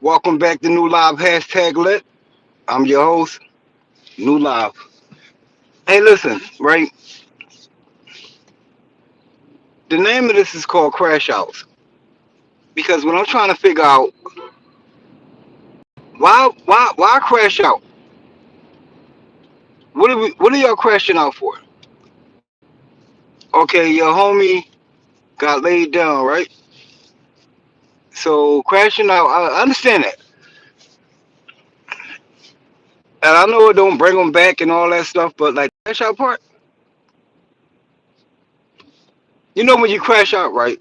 Welcome back to New Live hashtag lit. I'm your host, New Live. Hey, listen, right? The name of this is called Crash Outs because when I'm trying to figure out why crash out, what are y'all crashing out for? Okay, your homie got laid down, right? So crashing out, I understand that, and I know it don't bring them back and all that stuff, but like crash out part, you know when you crash out, right?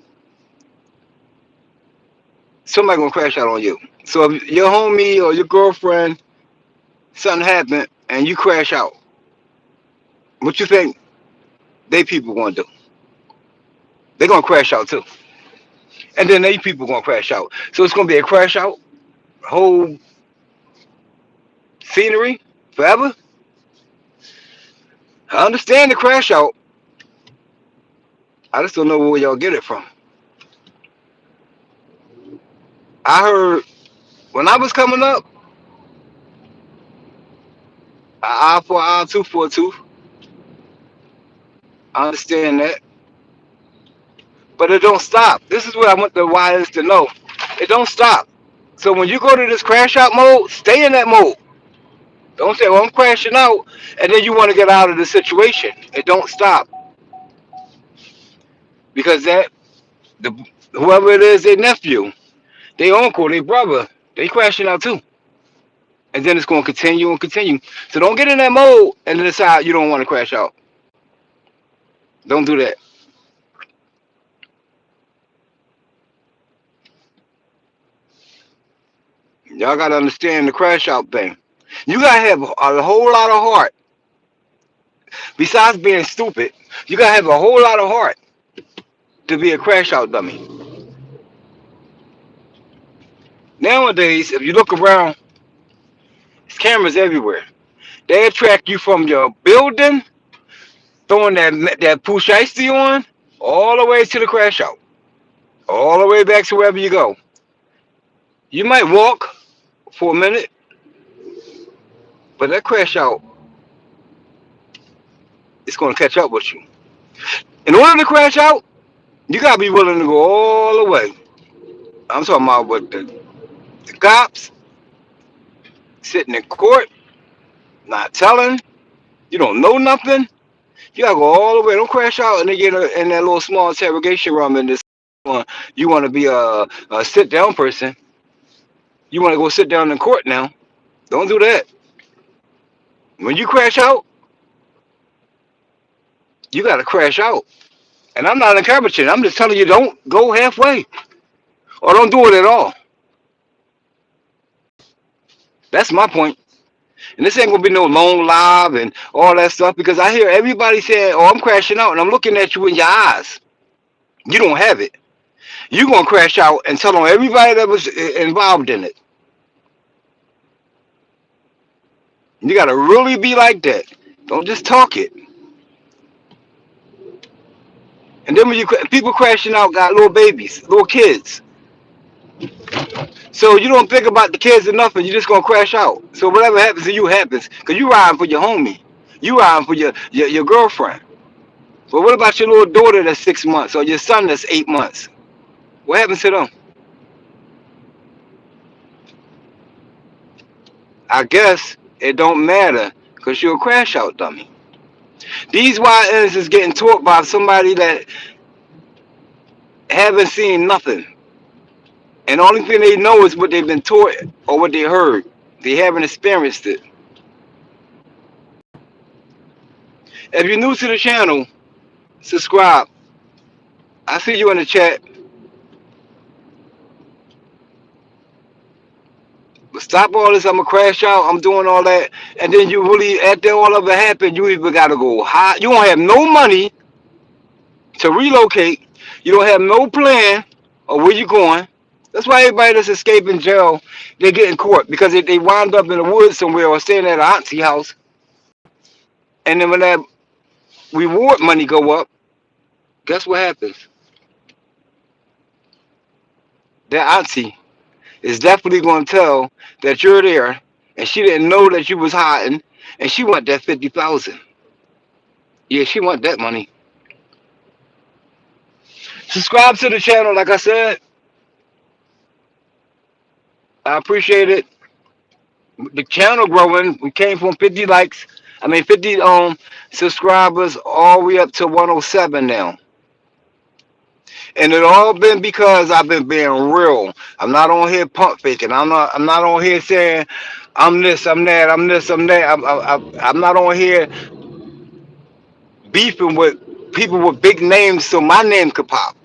Somebody gonna crash out on you. So if your homie or your girlfriend, something happened and you crash out, what you think they people gonna do? They're gonna crash out too, and then they people gonna crash out. So it's gonna be a crash out, whole scenery forever. I understand the crash out. I just don't know where y'all get it from. I heard when I was coming up, an eye for an eye, tooth for a tooth. I understand that, but it don't stop. This is what I want the wires to know. It don't stop. So when you go to this crash out mode, stay in that mode. Don't say, "Well, I'm crashing out," and then you want to get out of the situation. It don't stop because that the whoever it is, their nephew, their uncle, their brother, they crashing out too. And then it's going to continue and continue. So don't get in that mode and then decide you don't want to crash out. Don't do that. Y'all got to understand the crash out thing. You got to have a whole lot of heart. Besides being stupid, you got to have a whole lot of heart to be a crash out dummy. Nowadays, if you look around, there's cameras everywhere. They track you from your building, throwing that push icy on, all the way to the crash out, all the way back to wherever you go. You might walk for a minute, but that crash out is going to catch up with you. In order to crash out, you got to be willing to go all the way. I'm talking about with the cops sitting in court, not telling. You don't know nothing. You got to go all the way. Don't crash out and then get in that little small interrogation room and this. You want to be a sit down person. You want to go sit down in court now. Don't do that. When you crash out, you got to crash out. And I'm not encouraging. I'm just telling you, don't go halfway or don't do it at all. That's my point. And this ain't gonna be no long live and all that stuff because I hear everybody saying, "Oh, I'm crashing out," and I'm looking at you in your eyes. You don't have it. You gonna crash out and tell on everybody that was involved in it. You gotta really be like that. Don't just talk it. And then when people crashing out got little babies, little kids. So you don't think about the kids enough, and you just gonna crash out. So whatever happens to you happens, cause you riding for your homie, you riding for your girlfriend. But what about your little daughter that's 6 months or your son that's 8 months? What happens to them? I guess it don't matter, cause you're a crash out dummy. These YNs is getting taught by somebody that haven't seen nothing, and the only thing they know is what they've been taught or what they heard. They haven't experienced it. If you're new to the channel, subscribe. I see you in the chat. But stop all this. I'm gonna crash out. I'm doing all that, and then you really after all of it happened, you even gotta go high. You don't have no money to relocate. You don't have no plan of where you're going. That's why everybody that's escaping jail, they get in court because they wind up in the woods somewhere or staying at an auntie house. And then when that reward money go up, guess what happens? That auntie is definitely gonna tell that you're there, and she didn't know that you was hiding, and she want that 50,000. Yeah, she want that money. Subscribe to the channel, like I said. I appreciate it. The channel growing. We came from 50 likes. I mean 50 subscribers all the way up to 107 now. And it all been because I've been being real. I'm not on here pump faking. I'm not on here saying I'm this, I'm that, I'm this, I'm that. I'm not on here beefing with people with big names so my name could pop.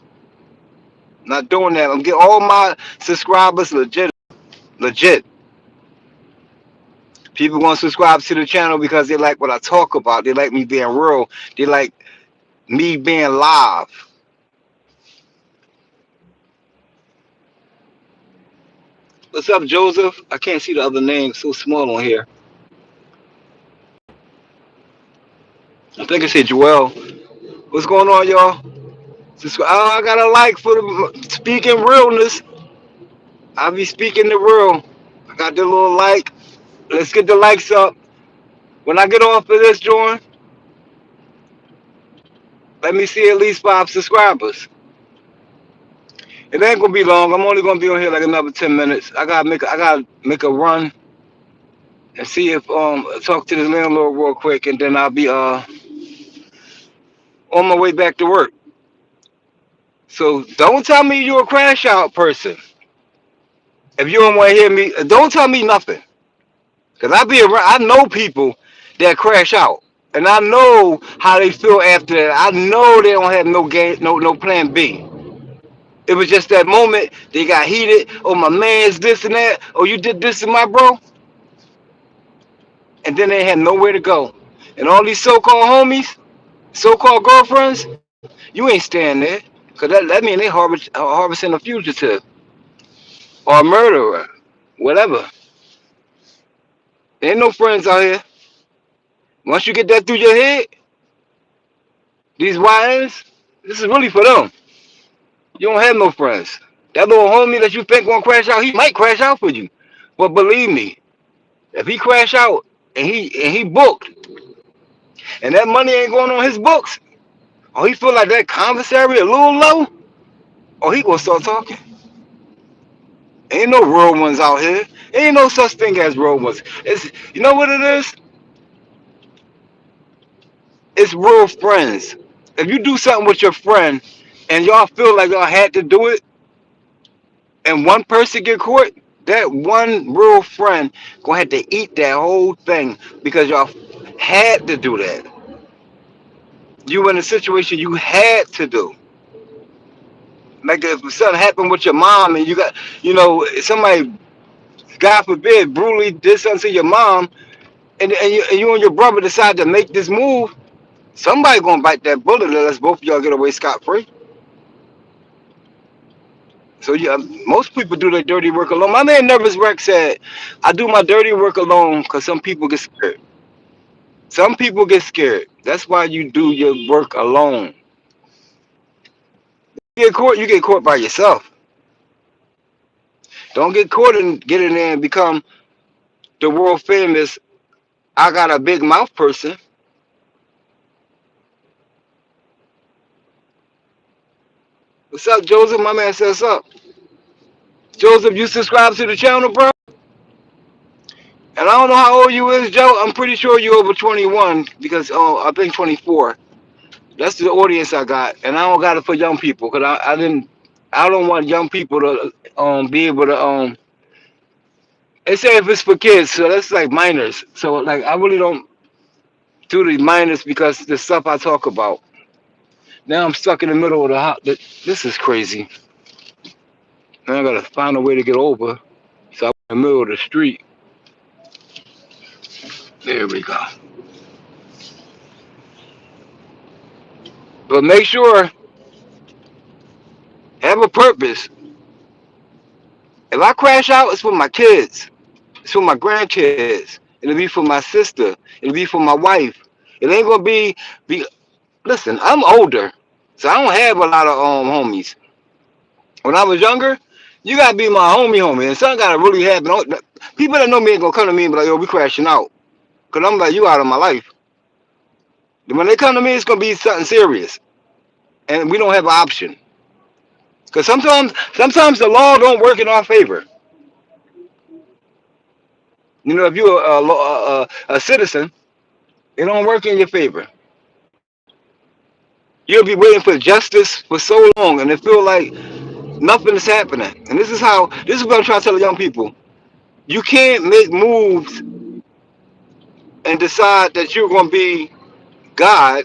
Not doing that. I'm getting all my subscribers legit. Legit. People gonna subscribe to the channel because they like what I talk about. They like me being real. They like me being live. What's up, Joseph? I can't see the other name. So small on here. I think I said Joel. What's going on, y'all? I got a like for the speaking realness. I be speaking the real. I got the little like. Let's get the likes up. When I get off of this joint, let me see at least 5 subscribers. It ain't gonna be long. I'm only gonna be on here like another 10 minutes. I gotta make a run and see if talk to this landlord real quick, and then I'll be on my way back to work. So don't tell me you're a crash out person. If you don't want to hear me, don't tell me nothing. Cause I be around. I know people that crash out, and I know how they feel after that. I know they don't have no game, no plan B. It was just that moment they got heated. Oh, my man's this and that. Oh, you did this to my bro, and then they had nowhere to go. And all these so-called homies, so-called girlfriends, you ain't staying there. Cause that mean they harvesting a fugitive or a murderer, whatever. There ain't no friends out here. Once you get that through your head, these YNs, this is really for them. You don't have no friends. That little homie that you think gonna crash out, he might crash out for you. But believe me, if he crash out and he booked, and that money ain't going on his books, or he feel like that commissary a little low, or he gonna start talking. Ain't no real ones out here. Ain't no such thing as real ones. It's you know what it is? It's real friends. If you do something with your friend and y'all feel like y'all had to do it, and one person get caught, that one real friend gonna have to eat that whole thing because y'all had to do that. You in a situation you had to do. Like if something happened with your mom and you got, somebody, God forbid, brutally did something to your mom, and you and your brother decide to make this move, somebody gonna bite that bullet unless both of y'all get away scot free. So yeah, most people do their dirty work alone. My man Nervous Rex said, "I do my dirty work alone because some people get scared. Some people get scared. That's why you do your work alone. You get caught by yourself. Don't get caught and get in there and become the world famous. I got a big mouth person. What's up, Joseph? My man says up. Joseph, you subscribe to the channel, bro? And I don't know how old you is, Joe. I'm pretty sure you're over 21 because I think 24. That's the audience I got, and I don't got it for young people because I don't want young people to be able to They say if it's for kids, so that's like minors. So like I really don't do the minors because the stuff I talk about. Now I'm stuck in the middle of the house. This is crazy. Now I gotta find a way to get over. So I'm in the middle of the street. There we go. But make sure have a purpose. If I crash out, it's for my kids. It's for my grandkids. It'll be for my sister. It'll be for my wife. It ain't gonna be. Listen, I'm older, so I don't have a lot of homies. When I was younger, You gotta be my homie, and something gotta really happen. People that know me ain't gonna come to me and be like, "Yo, we crashing out," cause I'm like, "You out of my life." When they come to me, it's gonna be something serious, and we don't have an option. Cause sometimes the law don't work in our favor. You know, if you're a citizen, it don't work in your favor. You'll be waiting for justice for so long, and it feel like nothing is happening. And this is what I'm trying to tell the young people. You can't make moves and decide that you're going to be God.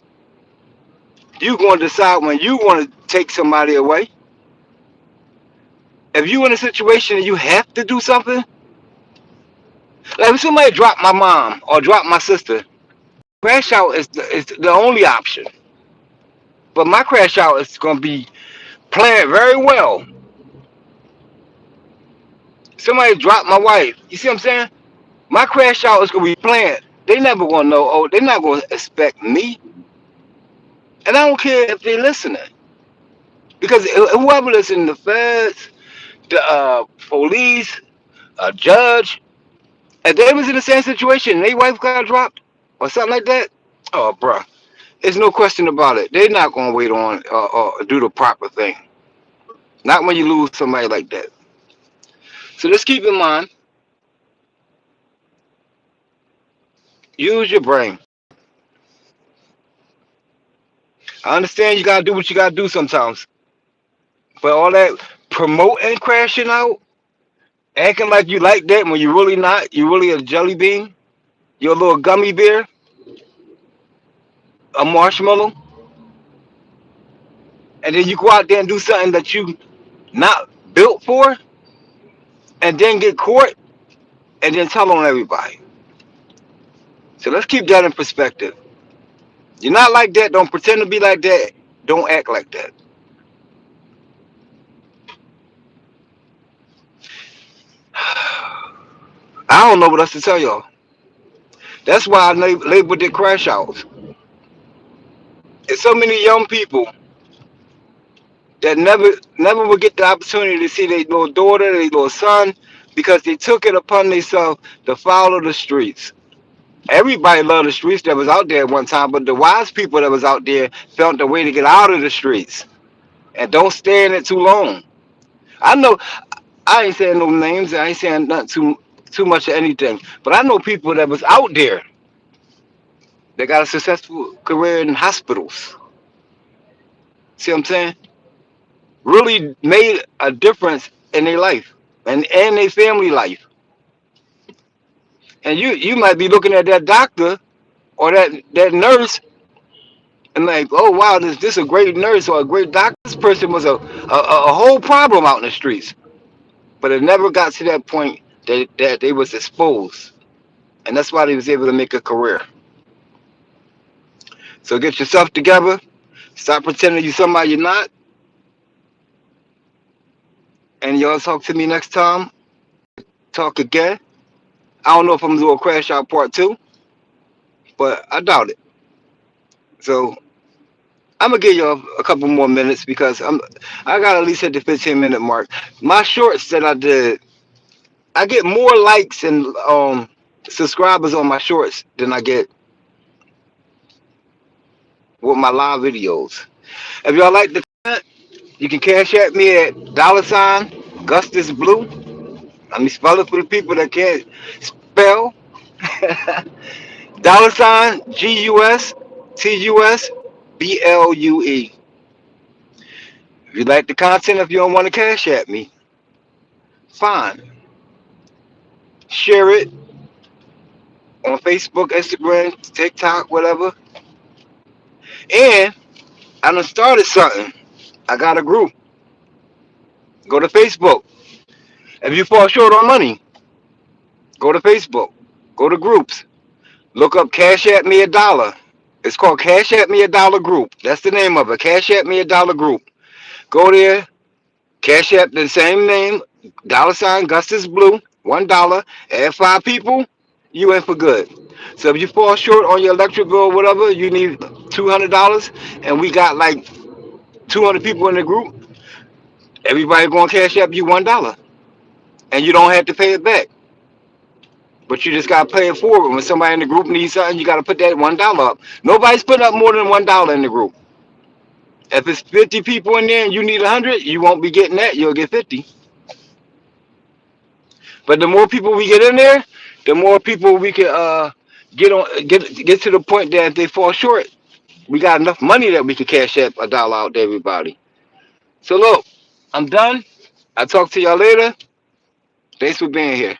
You're going to decide when you want to take somebody away. If you're in a situation and you have to do something, like if somebody drop my mom or drop my sister, crash out is the only option. But my crash out is going to be planned very well. Somebody drop my wife. You see what I'm saying? My crash out is going to be planned. They never going to know. Oh, they're not going to expect me. And I don't care if they're listening. Because whoever listens, the feds, the police, a judge, if they was in the same situation and their wife got dropped or something like that, oh, bro, there's no question about it. They're not going to wait on or do the proper thing. Not when you lose somebody like that. So just keep in mind, use your brain. I understand you got to do what you got to do sometimes. But all that promoting crashing out, acting like you like that when you're really not, you're really a jelly bean, you're a little gummy bear, a marshmallow, and then you go out there and do something that you not built for, and then get caught, and then tell on everybody. So let's keep that in perspective. You're not like that. Don't pretend to be like that. Don't act like that. I don't know what else to tell y'all. That's why I labeled it crash outs. There's so many young people that never will get the opportunity to see their little daughter, their little son, because they took it upon themselves to follow the streets. Everybody loved the streets that was out there at one time, but the wise people that was out there felt the way to get out of the streets and don't stay in it too long. I know I ain't saying no names, I ain't saying nothing too much of anything, but I know people that was out there that got a successful career in hospitals. See what I'm saying? Really made a difference in their life and their family life. And you might be looking at that doctor or that nurse and like, oh wow, this a great nurse or a great doctor. This person was a whole problem out in the streets, but it never got to that point that they was exposed, and that's why they was able to make a career. So get yourself together. Stop pretending you somebody you're not, and y'all talk to me next time. Talk again. I don't know if I'm gonna do a crash out part two, but I doubt it. So I'm gonna give y'all a couple more minutes because I got at least hit the 15-minute mark. My shorts that I did, I get more likes and subscribers on my shorts than I get with my live videos. If y'all like the content, you can cash at me at $Gustus Blue. Let me spell it for the people that can't spell. $GUSTUSBLUE. If you like the content, if you don't want to cash at me, fine. Share it on Facebook, Instagram, TikTok, whatever. And I done started something. I got a group. Go to Facebook. If you fall short on money, go to Facebook. Go to groups. Look up Cash at Me $1. It's called Cash at Me $1 group. That's the name of it. Cash at Me $1 group. Go there. Cash app the same name. Gustus Blue. $1. Add 5 people. You in for good. So if you fall short on your electric bill or whatever, you need $200, and we got like 200 people in the group. Everybody going to cash up you $1, and you don't have to pay it back. But you just gotta pay it forward. When somebody in the group needs something, you gotta put that $1 up. Nobody's putting up more than $1 in the group. If it's 50 people in there and you need 100, you won't be getting that. You'll get 50. But the more people we get in there, the more people we can get to the point that if they fall short, we got enough money that we can cash up $1 out to everybody. So look, I'm done. I'll talk to y'all later. Thanks for being here.